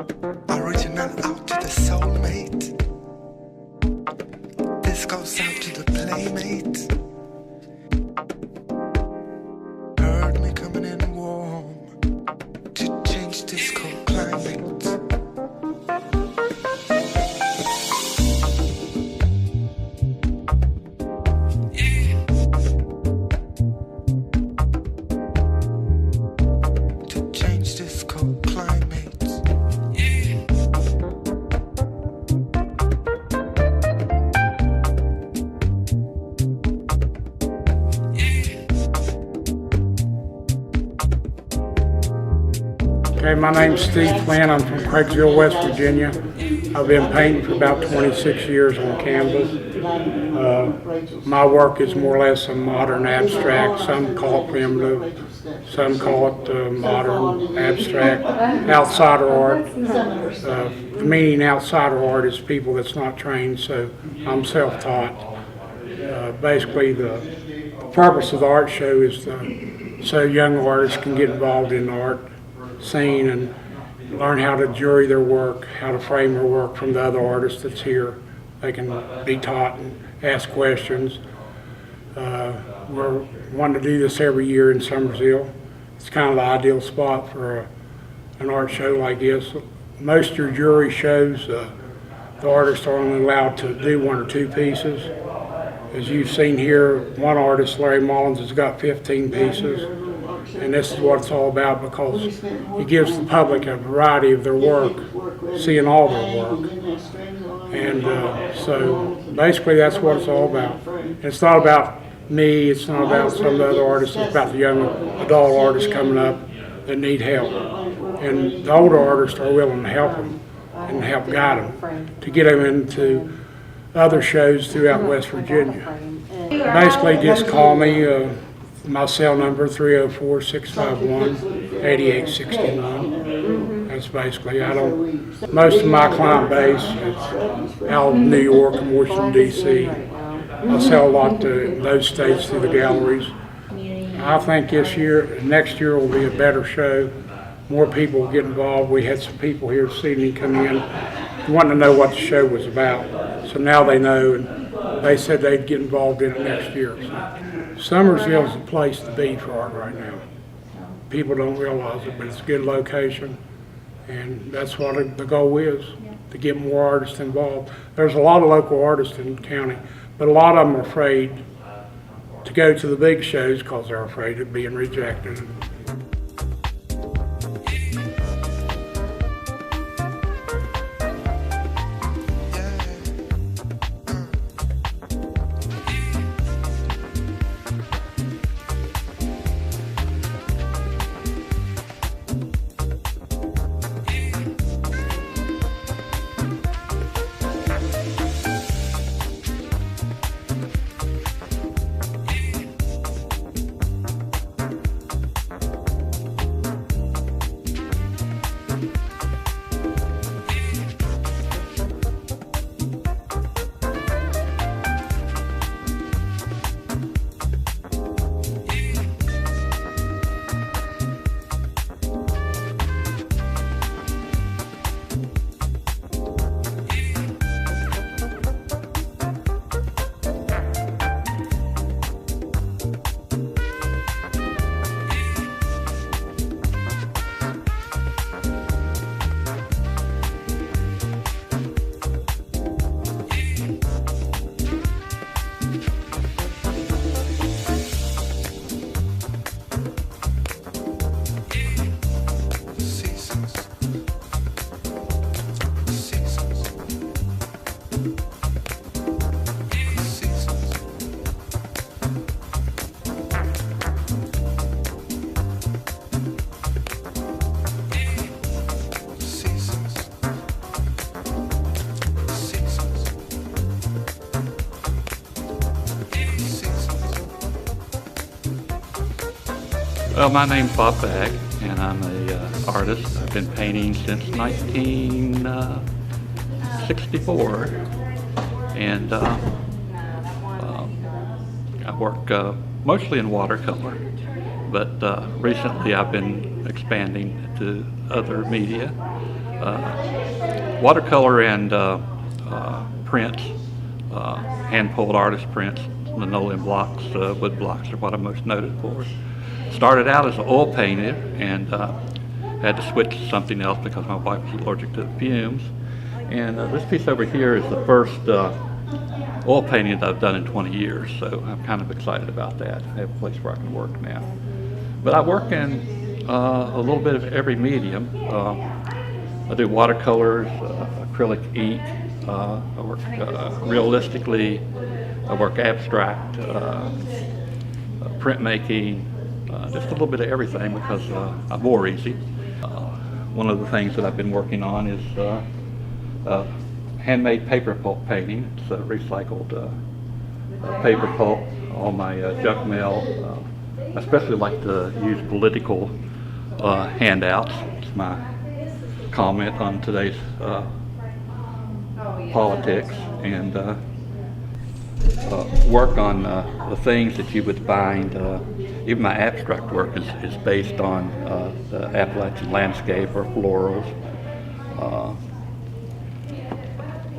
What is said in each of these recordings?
Original out to the soulmate. This goes out to the playmate. Heard me coming in warm to change this cold climate. Okay, my name's Steve Flynn. I'm from Craigsville, West Virginia. I've been painting for about 26 years on canvas. My work is more or less a modern abstract. Some call it primitive, some call it modern abstract. Outsider art. The meaning outsider art is people that's not trained, so I'm self-taught. Basically, the purpose of the art show is so young artists can get involved in art scene and learn how to jury their work, how to frame their work from the other artists that's here. They can be taught and ask questions. We're wanting to do this every year in Summersville. It's kind of the ideal spot for an art show like this. Most of your jury shows, the artists are only allowed to do one or two pieces. As you've seen here, one artist, Larry Mullins, has got 15 pieces. And this is what it's all about, because he gives the public a variety of their work, seeing all their work. And so basically that's what it's all about. It's not about me, it's not about some of the other artists, it's about the young adult artists coming up that need help. And the older artists are willing to help them and help guide them to get them into other shows throughout West Virginia. Basically just call me. My cell number 304-651-8861. That's basically, most of my client base is out of New York and Washington, D.C. I sell a lot to those states through the galleries. I think next year will be a better show. More people will get involved. We had some people here this evening come in wanting to know what the show was about. So now they know, and they said they'd get involved in it next year. So Summersville is the place to be for art right now. People don't realize it, but it's a good location, and that's what the goal is, to get more artists involved. There's a lot of local artists in the county, but a lot of them are afraid to go to the big shows because they're afraid of being rejected. Well, my name's Bob Bagg, and I'm an artist. I've been painting since 1964, and I work mostly in watercolor, but recently I've been expanding to other media, Watercolor and prints, hand-pulled artist prints, linoleum blocks, wood blocks are what I'm most noted for. Started out as an oil painter and had to switch to something else because my wife was allergic to the fumes. And this piece over here is the first oil painting that I've done in 20 years, so I'm kind of excited about that. I have a place where I can work now. But I work in a little bit of every medium. I do watercolors, acrylic ink, I work realistically, I work abstract, printmaking, just a little bit of everything because I'm more easy. One of the things that I've been working on is handmade paper pulp painting. It's recycled paper pulp, all my junk mail. I especially like to use political handouts. It's my comment on today's politics, and work on the things that you would find. Even my abstract work is based on the Appalachian landscape or florals.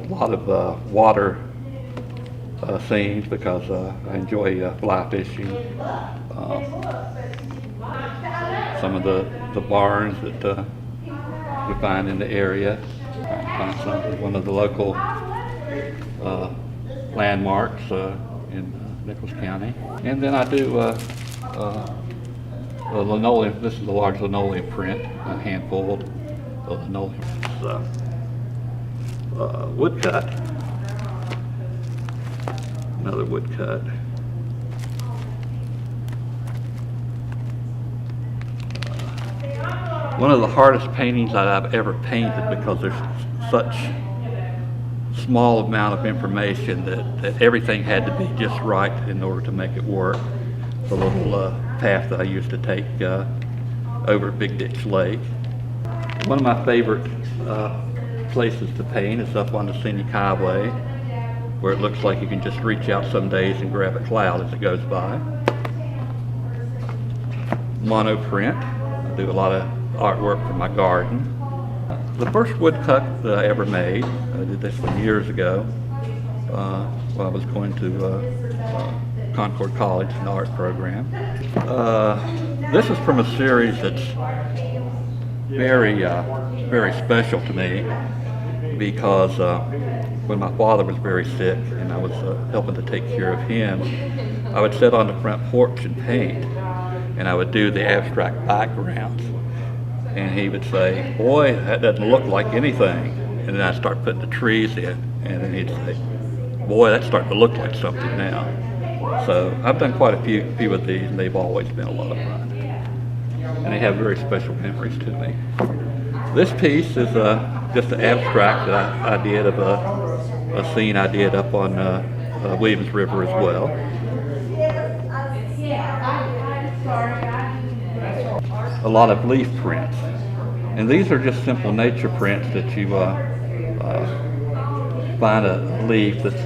A lot of water scenes because I enjoy fly fishing. Some of the barns that we find in the area. I find one of the local landmarks in Nicholas County. And then I do linoleum. This is a large linoleum print, a handful of linoleum. Woodcut. Another woodcut. One of the hardest paintings that I've ever painted because there's such small amount of information that everything had to be just right in order to make it work. The little path that I used to take over Big Ditch Lake. One of my favorite places to paint is up on the scenic highway, where it looks like you can just reach out some days and grab a cloud as it goes by. Monoprint. I do a lot of artwork for my garden. The first woodcut that I ever made, I did this one years ago while I was going to Concord College, an art program. This is from a series that's very special to me because when my father was very sick and I was helping to take care of him, I would sit on the front porch and paint, and I would do the abstract backgrounds. And he would say, "Boy, that doesn't look like anything." And then I'd start putting the trees in, and then he'd say, "Boy, that's starting to look like something now." So I've done quite a few of these, and they've always been a lot of fun. And they have very special memories to me. This piece is just an abstract that I did of a scene I did up on Williams River as well. A lot of leaf prints, and these are just simple nature prints that you find a leaf that's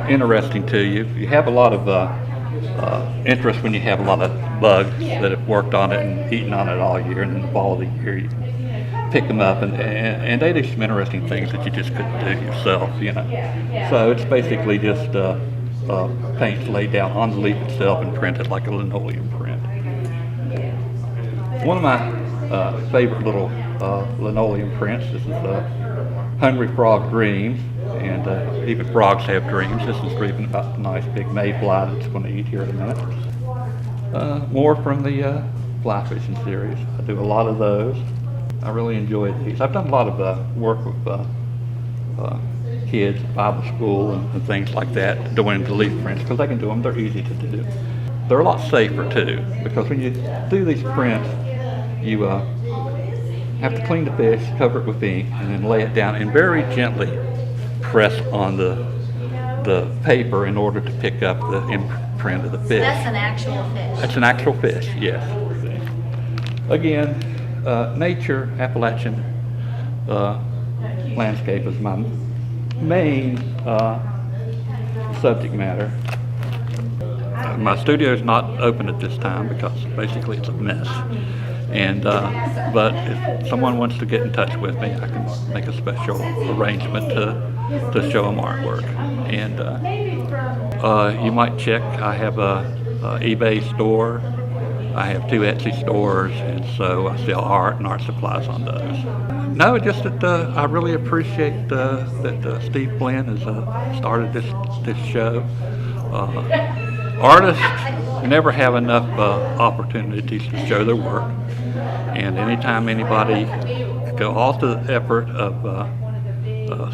interesting to you. You have a lot of interest when you have a lot of bugs that have worked on it and eaten on it all year, and in the fall of the year you pick them up and they do some interesting things that you just couldn't do yourself, you know. So it's basically just paint laid down on the leaf itself and printed like a linoleum print. One of my favorite little linoleum prints, this is Hungry Frog Dreams, and even frogs have dreams. This is dreaming about the nice big mayfly that's going to eat here in a minute. More from the fly fishing series. I do a lot of those. I really enjoy these. I've done a lot of work with kids, Bible school, and things like that, doing the leaf prints, because they can do them. They're easy to do. They're a lot safer too, because when you do these prints, you have to clean the fish, cover it with ink, and then lay it down and very gently press on the paper in order to pick up the imprint of the fish. So that's an actual fish? That's an actual fish, yes. Again, nature, Appalachian landscape is my main subject matter. My studio is not open at this time because basically it's a mess. And but if someone wants to get in touch with me, I can make a special arrangement to show them artwork. And you might check. I have a eBay store. I have 2 Etsy stores, and so I sell art and art supplies on those. No, just that I really appreciate that Steve Flynn has started this show. Artists never have enough opportunities to show their work, and anytime anybody go all to the effort of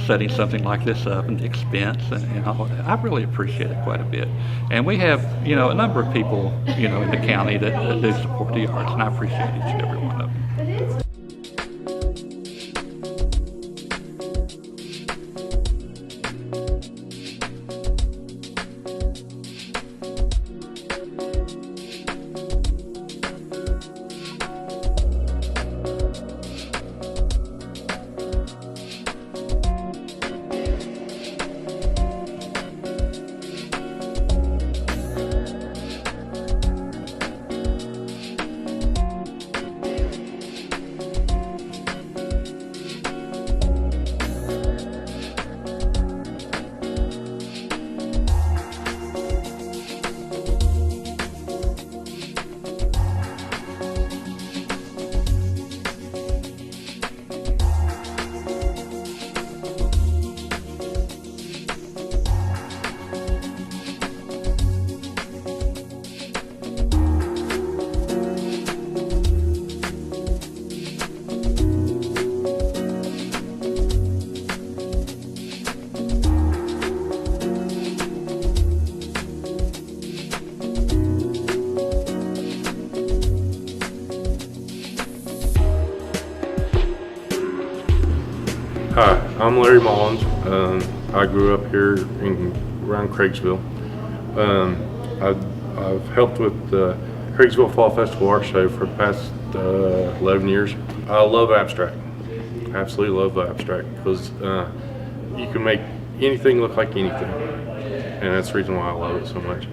setting something like this up and the expense and all that, I really appreciate it quite a bit. And we have, a number of people, in the county that do support the arts, and I appreciate each and every one of them. Hi, I'm Larry Mullins. I grew up here around Craigsville. I've helped with the Craigsville Fall Festival Art Show for the past 11 years. I love abstract. I absolutely love abstract because you can make anything look like anything, and that's the reason why I love it so much.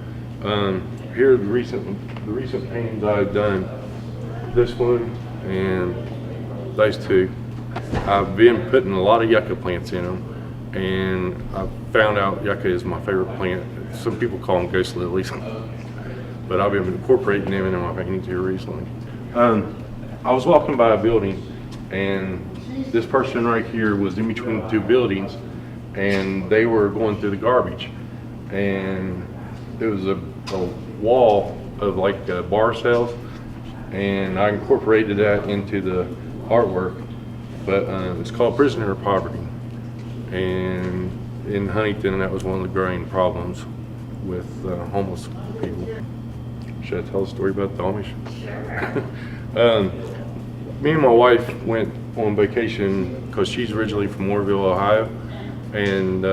Here are the recent paintings I've done. This one and those two. I've been putting a lot of yucca plants in them, and I found out yucca is my favorite plant. Some people call them ghost lilies, but I've been incorporating them into my paintings here recently. I was walking by a building, and this person right here was in between the 2 buildings, and they were going through the garbage, and there was a wall of like bar cells, and I incorporated that into the artwork. But it's called Prisoner of Poverty, and in Huntington, that was one of the growing problems with homeless people. Should I tell a story about the Amish? Sure. Me and my wife went on vacation because she's originally from Moorville, Ohio, and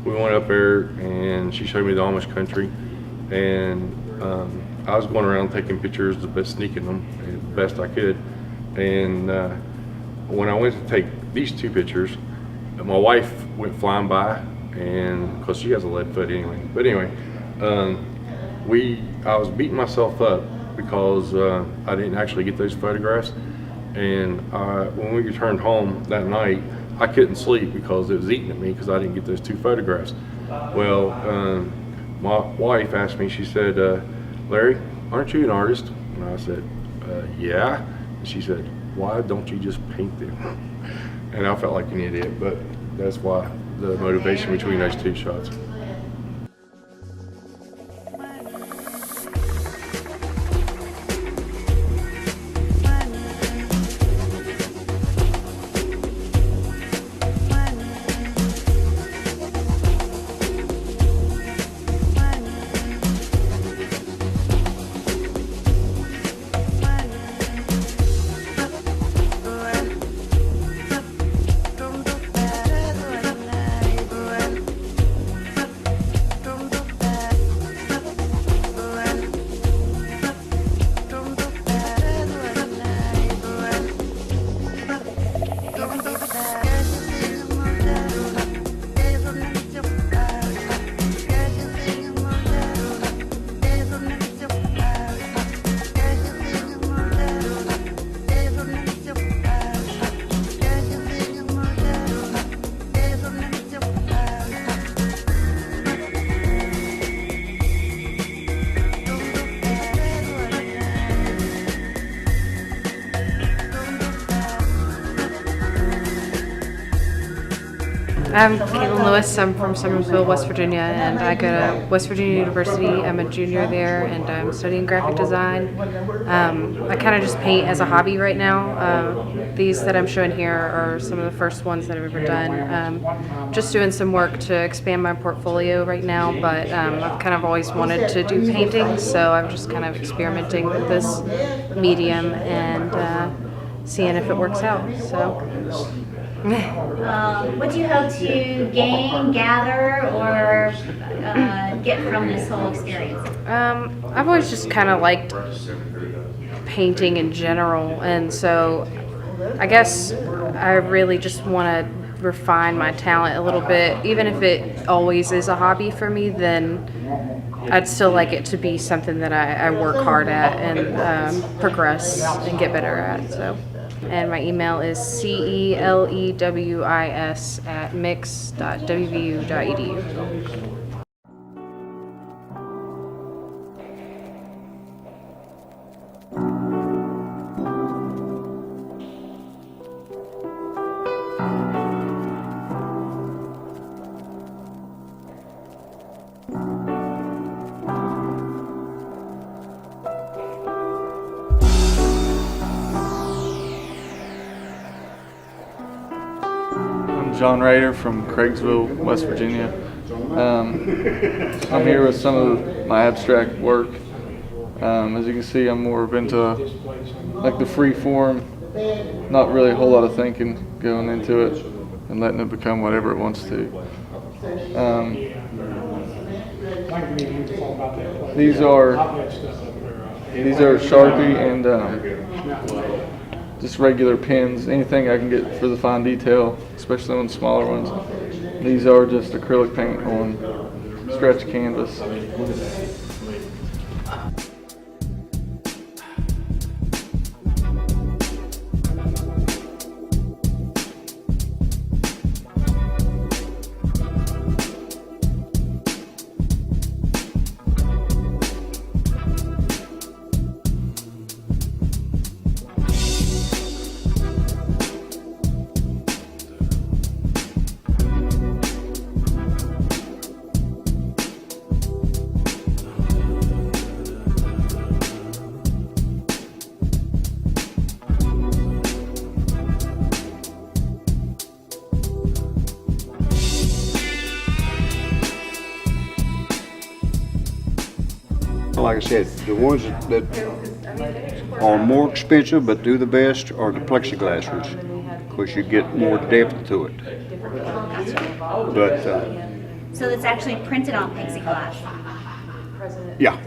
we went up there, and she showed me the Amish country, and I was going around taking pictures, sneaking them the best I could, and when I went to take these 2 pictures, my wife went flying by, and because she has a lead foot anyway. But anyway, I was beating myself up because I didn't actually get those photographs. And when we returned home that night, I couldn't sleep because it was eating at me because I didn't get those 2 photographs. Well, my wife asked me, she said, Larry, aren't you an artist? And I said, yeah. And she said, why don't you just paint them? And I felt like an idiot, but that's why the motivation between those 2 shots. I'm Caitlin Lewis. I'm from Summersville, West Virginia, and I go to West Virginia University. I'm a junior there, and I'm studying graphic design. I kind of just paint as a hobby right now. These that I'm showing here are some of the first ones that I've ever done. Just doing some work to expand my portfolio right now, but I've kind of always wanted to do painting, so I'm just kind of experimenting with this medium and seeing if it works out. So. What do you hope to gain, gather, or get from this whole experience? I've always just kind of liked painting in general, and so I guess I really just want to refine my talent a little bit. Even if it always is a hobby for me, then I'd still like it to be something that I work hard at and progress and get better at. So. And my email is celewiS@mix.wvu.edu. John Rader from Craigsville, West Virginia. I'm here with some of my abstract work. As you can see, I'm more into like the free form, not really a whole lot of thinking going into it and letting it become whatever it wants to. These are Sharpie and just regular pens, anything I can get for the fine detail, especially on smaller ones. These are just acrylic paint on stretch canvas. Like I said, the ones that are more expensive but do the best are the plexiglass ones, because you get more depth to it. But So it's actually printed on plexiglass. yeah,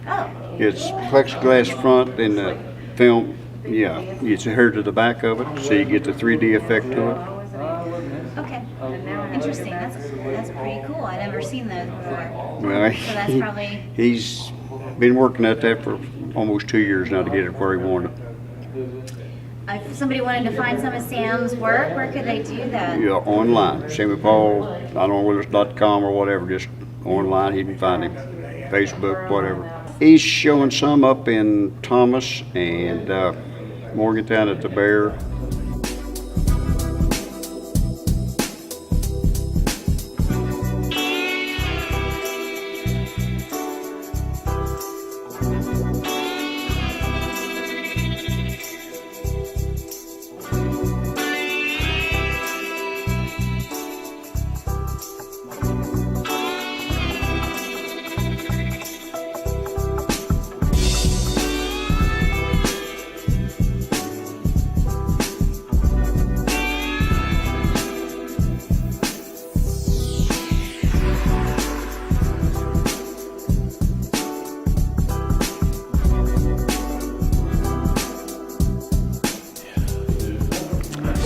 Oh, it's plexiglass front and the film. Yeah, it's adhered to the back of it, so you get the 3D effect to it. okay. Interesting. That's pretty cool. I've never seen those before. Well, So that's probably. he's been working at that for almost 2 years now to get it where he wanted it. If somebody wanted to find some of Sam's work, where could they do that? Yeah, online. Sammy Paul, I don't know whether it's .com or whatever, just online, he can find him. Facebook, whatever. He's showing some up in Thomas and Morgantown at the Bear.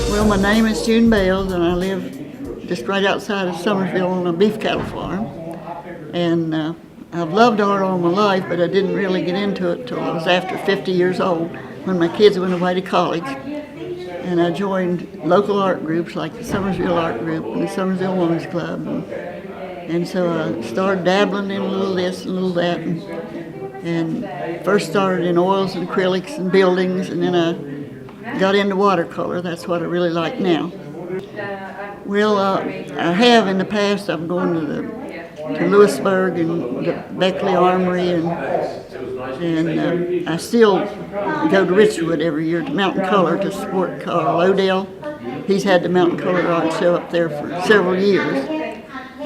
Well, my name is June Bales, and I live just right outside of Summersville on a beef cattle farm. And I've loved art all my life, but I didn't really get into it till I was after 50 years old, when my kids went away to college. And I joined local art groups like the Summersville Art Group and the Summersville Women's Club. And so I started dabbling in a little this and a little that. And first started in oils and acrylics and buildings, and then I got into watercolor. That's what I really like now. Well, I have in the past. I've gone to Lewisburg and the Beckley Armory, and I still go to Richwood every year to Mountain Color to support Carl Odell. He's had the Mountain Color Art Show up there for several years,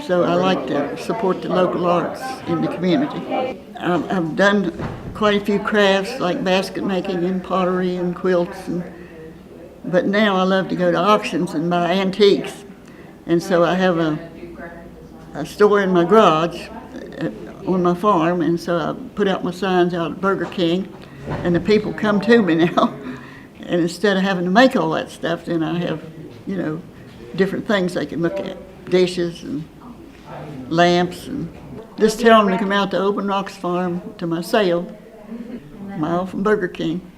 so I like to support the local arts in the community. I've done quite a few crafts like basket making and pottery and quilts, but now I love to go to auctions and buy antiques, and so I have a store in my garage on my farm, and so I put out my signs out at Burger King, and the people come to me now. And instead of having to make all that stuff, then I have, different things they can look at, dishes and lamps, and just tell them to come out to Open Rocks Farm to my sale, a mile from Burger King.